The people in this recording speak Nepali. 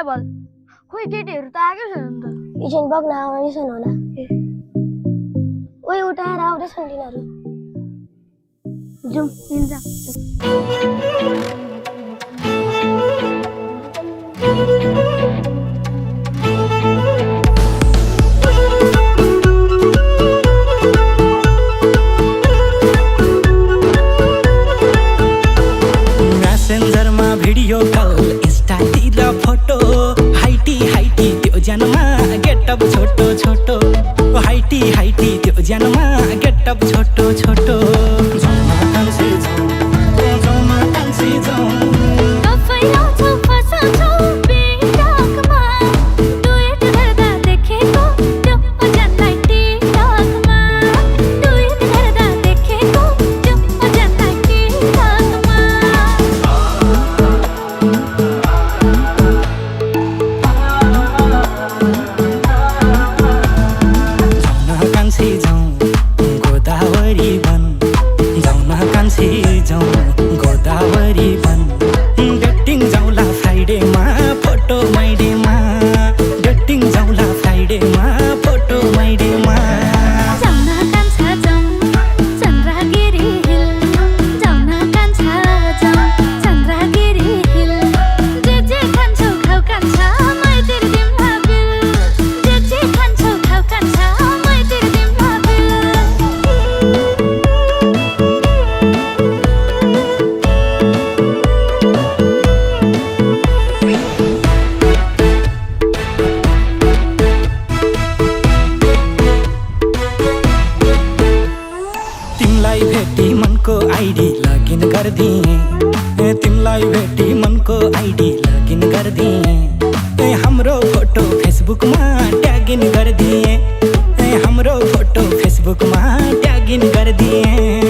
अभाइलेबल खोइ केटीहरू त आएकै छैन नि त एकछिन बग्न आउँदैछन् होला ओइ उठाएर आउँदैछन् तिनीहरू जाउँ हिँड्छ मेसेन्जरमा भिडियो कल इन्स्टातिर फोटो हाइटी हाइटी त्यो ज्यानमा गेटअप छोटो छोटो हाइटी हाइटी त्यो ज्यानमा गेटअप छोटो छोटो जाउँ कान्छी जाउँ गोदावरी बन डेटिङ जाउँला फ्राइडेमा फोटो माइडेमा डेटिङ जाउँला फ्राइडेमा फोटो माइडेमा भेटी मनको आइडी लगइन गर्दिए तिमलाई भेटी मनको आइडी लगइन गर्दिए हाम्रो फोटो फेसबुकमा ट्यागिन गर्दिए हाम्रो फोटो फेसबुकमा ट्यागिन गर्दिए